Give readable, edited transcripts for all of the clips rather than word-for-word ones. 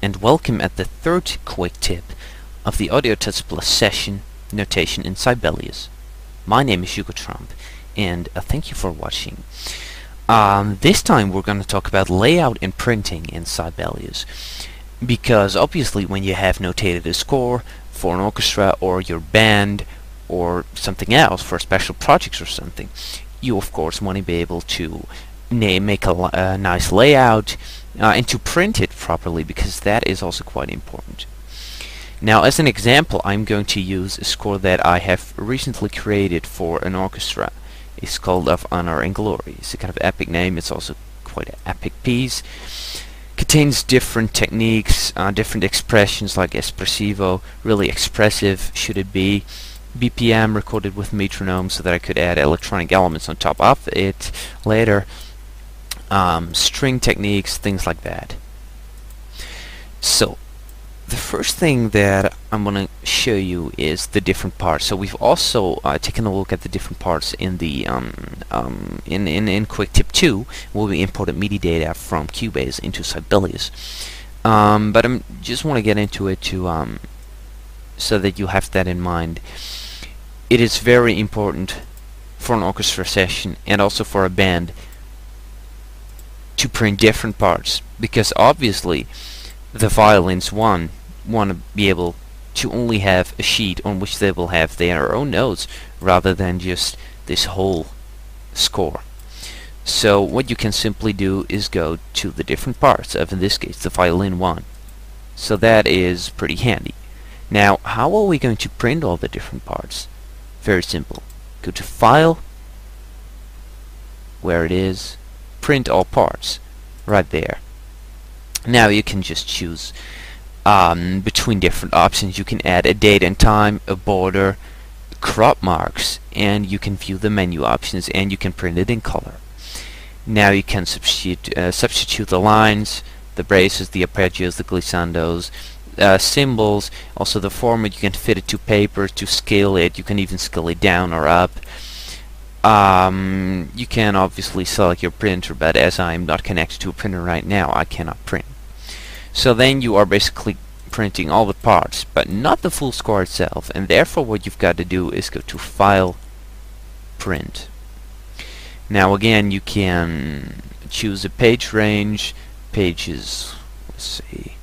and welcome at the third quick tip of the Audio Tuts Plus session notation in Sibelius. My name is Youapos, and thank you for watching. This time we're going to talk about layout and printing in Sibelius, because obviously when you have notated a score for an orchestra or your band or something else for special projects or something, you of course want to be able to make a nice layout and to print it properly, because that is also quite important. Now, as an example, I'm going to use a score that I have recently created for an orchestra. It's called Of Honor and Glory. It's a kind of epic name. It's also quite an epic piece. Contains different techniques, different expressions like espressivo, really expressive should it be, BPM recorded with metronome so that I could add electronic elements on top of it later, string techniques, things like that. So the first thing that I'm going to show you is the different parts. So we've also taken a look at the different parts in the in Quick Tip 2, where we imported MIDI data from Cubase into Sibelius. But I just want to get into it to so that you have that in mind. It is very important for an orchestra session and also for a band to print different parts, because obviously the violins want to be able to only have a sheet on which they will have their own notes rather than just this whole score. So what you can simply do is go to the different parts of, in this case, the violin 1. So that is pretty handy. Now, how are we going to print all the different parts? Very simple. Go to File, where it is, Print All Parts, right there. Now you can just choose between different options. You can add a date and time, a border, crop marks, and you can view the menu options, and you can print it in color. Now you can substitute the lines, the braces, the arpeggios, the glissandos, symbols, also the format. You can fit it to paper, to scale it. You can even scale it down or up. You can obviously select your printer, but as I'm not connected to a printer right now, I cannot print. So then you are basically printing all the parts, but not the full score itself, and therefore what you've got to do is go to File, Print. Now again, you can choose a page range, pages, let's see,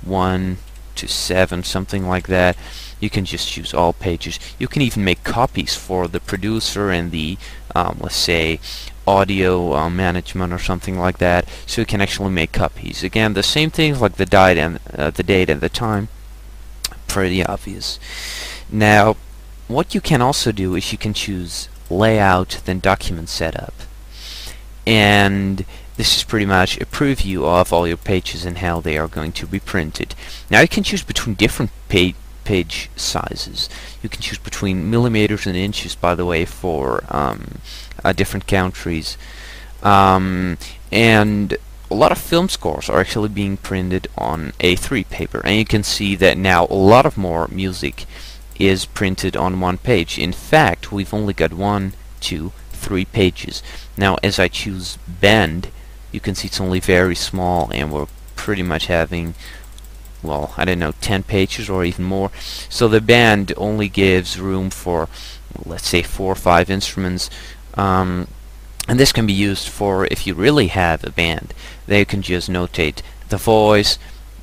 1 to 7, something like that. You can just choose all pages. You can even make copies for the producer and the, let's say, audio management or something like that. So you can actually make copies. Again, the same things like the date and the time. Pretty obvious. Now, what you can also do is you can choose Layout, then Document Setup. And this is pretty much a preview of all your pages and how they are going to be printed. Now you can choose between different page sizes. You can choose between millimeters and inches, by the way, for different countries. And a lot of film scores are actually being printed on A3 paper, and you can see that now a lot of more music is printed on one page. In fact, we've only got 1, 2, 3 pages. Now as I choose Bend, you can see it's only very small, and we're pretty much having, well, I don't know, 10 pages or even more. So the band only gives room for, let's say, 4 or 5 instruments, and this can be used for if you really have a band. They can just notate the voice,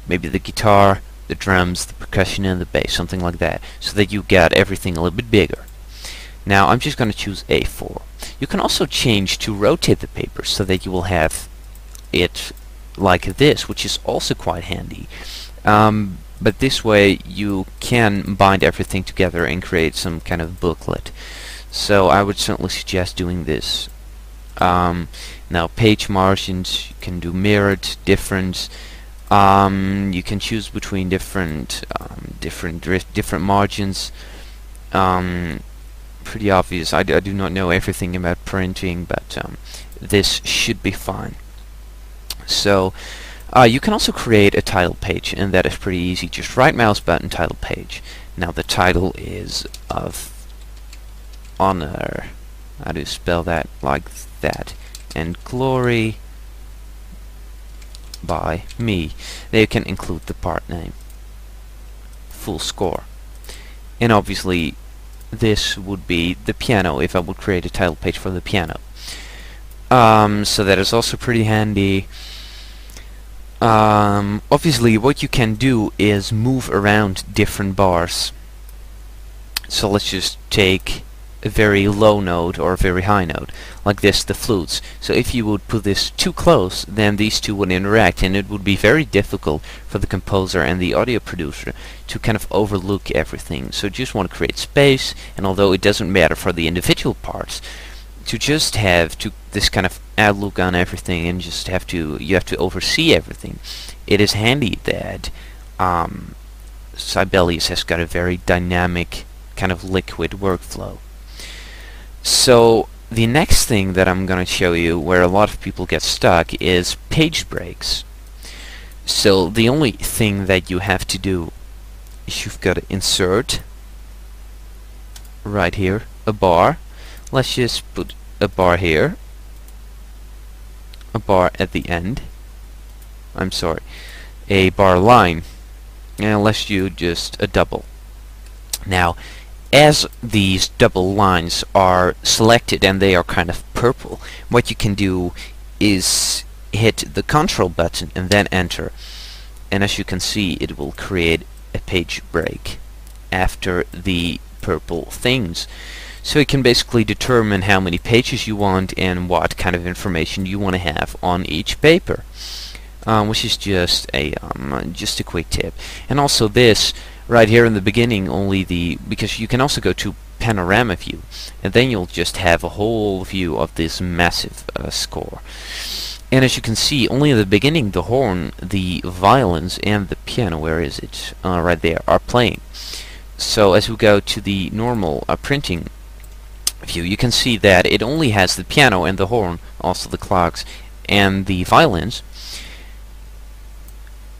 maybe the guitar, the drums, the percussion, and the bass, something like that, so that you get everything a little bit bigger. Now I'm just going to choose A4. You can also change to rotate the paper so that you will have it like this, which is also quite handy. But this way you can bind everything together and create some kind of booklet. So I would certainly suggest doing this. Now page margins, you can do mirrored, different. You can choose between different margins. Pretty obvious. I do not know everything about printing, but this should be fine. So you can also create a title page, and that is pretty easy. Just right mouse button, title page. Now the title is Of Honor. How do you spell that? Like that. And Glory. by me. There you can include the part name, full score, and obviously this would be the piano if I would create a title page for the piano. So that is also pretty handy. Obviously what you can do is move around different bars. So let's just take a very low note or a very high note, like this, the flutes. So if you would put this too close, then these two would interact, and it would be very difficult for the composer and the audio producer to kind of overlook everything. So you just want to create space, and although it doesn't matter for the individual parts, to just have this kind of outlook on everything, and just you have to oversee everything. It is handy that Sibelius has got a very dynamic kind of liquid workflow. So the next thing that I'm going to show you, where a lot of people get stuck, is page breaks. So the only thing that you have to do is you've got to insert right here a bar. Let's just put a bar here, a bar at the end, I'm sorry, a bar line, and let's do just a double. Now as these double lines are selected and they are kind of purple, what you can do is hit the Control button and then enter, and as you can see it will create a page break after the purple things. So you can basically determine how many pages you want and what kind of information you want to have on each paper, which is just a quick tip. And also this right here in the beginning, because you can also go to Panorama View, and then you'll just have a whole view of this massive score. And as you can see, only in the beginning the horn, the violins, and the piano, where is it? Right there, are playing. So as we go to the normal printing view, you can see that it only has the piano and the horn, also the clogs and the violins,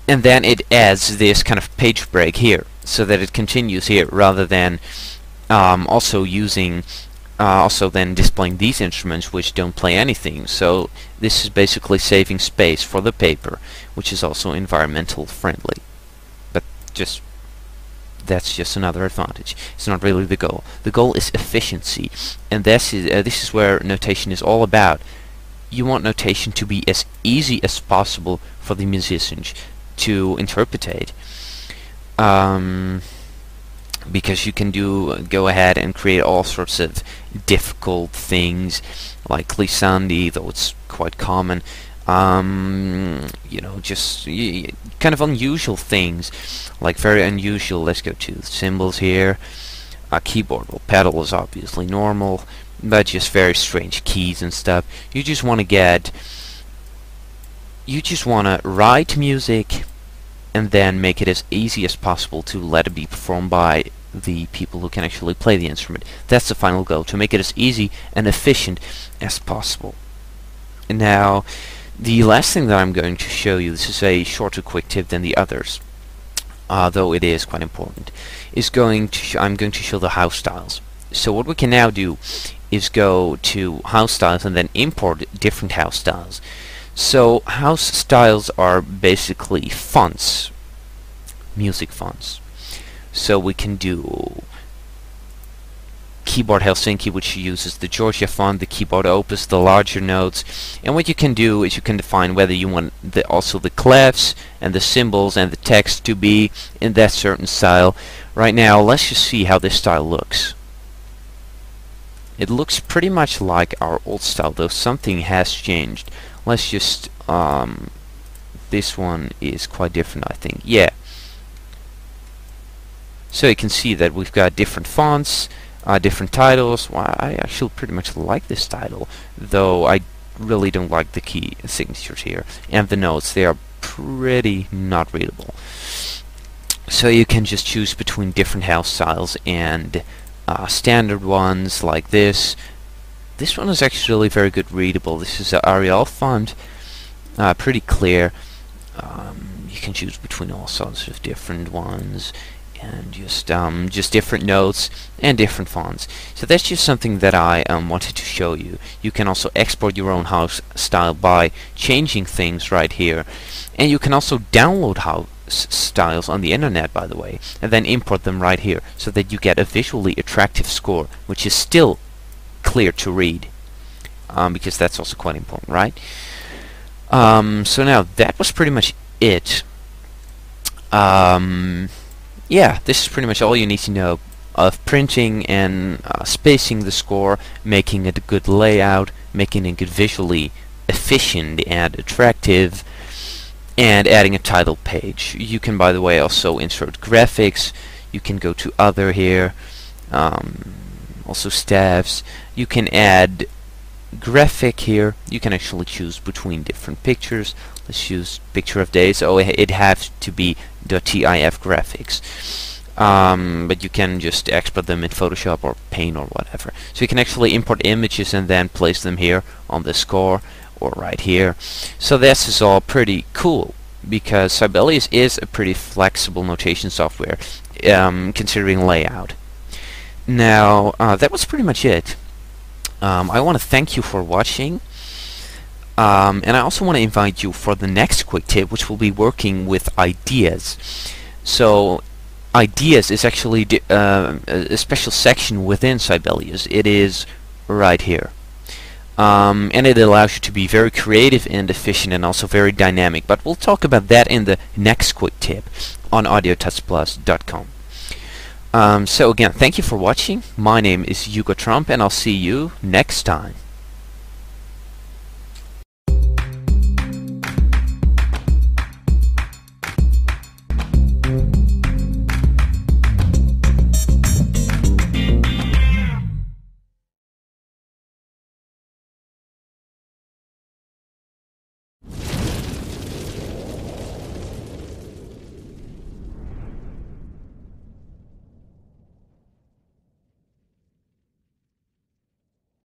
and then it adds this kind of page break here, so that it continues here, rather than also then displaying these instruments which don't play anything. So this is basically saving space for the paper, which is also environmental friendly. But that's just another advantage. It's not really the goal. The goal is efficiency, and this is where notation is all about. You want notation to be as easy as possible for the musicians to interpretate, because you can go ahead and create all sorts of difficult things like glissandi, though it's quite common. You know, just kind of unusual things, like very unusual. Let's go to symbols here. Keyboard, well, pedal is obviously normal, but just very strange keys and stuff. You just want to write music and then make it as easy as possible to let it be performed by the people who can actually play the instrument. That's the final goal, to make it as easy and efficient as possible. And now the last thing that I'm going to show you, this is a shorter quick tip than the others, though it is quite important, I'm going to show the house styles. So what we can now do is go to house styles and then import different house styles. So house styles are basically fonts, music fonts. So we can do Keyboard Helsinki, which uses the Georgia font, the Keyboard Opus, the larger notes. And what you can do is you can define whether you want also the clefs and the symbols and the text to be in that certain style. Right now, let's just see how this style looks. It looks pretty much like our old style, though something has changed. Let's just, this one is quite different, I think. Yeah. So you can see that we've got different fonts, different titles. Well, I actually pretty much like this title, though I really don't like the key signatures here. And the notes, they are pretty not readable. So you can just choose between different house styles and standard ones like this. This one is actually very good readable. This is an Arial font, pretty clear. You can choose between all sorts of different ones, and just different notes and different fonts. So that's just something that I wanted to show you. You can also export your own house style by changing things right here, and you can also download house styles on the internet, by the way, and then import them right here so that you get a visually attractive score which is still clear to read, because that's also quite important, right? So now that was pretty much it. Yeah, this is pretty much all you need to know of printing and spacing the score, making it a good layout, making it visually efficient and attractive, and adding a title page. You can, by the way, also insert graphics. You can go to other here, also staffs. You can add graphic here. You can actually choose between different pictures. Let's choose picture of days. Oh, it has to be .tif graphics, but you can just export them in Photoshop or Paint or whatever. So you can actually import images and then place them here on the score or right here. So this is all pretty cool because Sibelius is a pretty flexible notation software, considering layout. Now that was pretty much it. I want to thank you for watching, and I also want to invite you for the next quick tip, which will be working with ideas. So ideas is actually a special section within Sibelius. It is right here, and it allows you to be very creative and efficient and also very dynamic, but we'll talk about that in the next quick tip on audiotutsplus.com. So again, thank you for watching. My name is Hugo Trump, and I'll see you next time.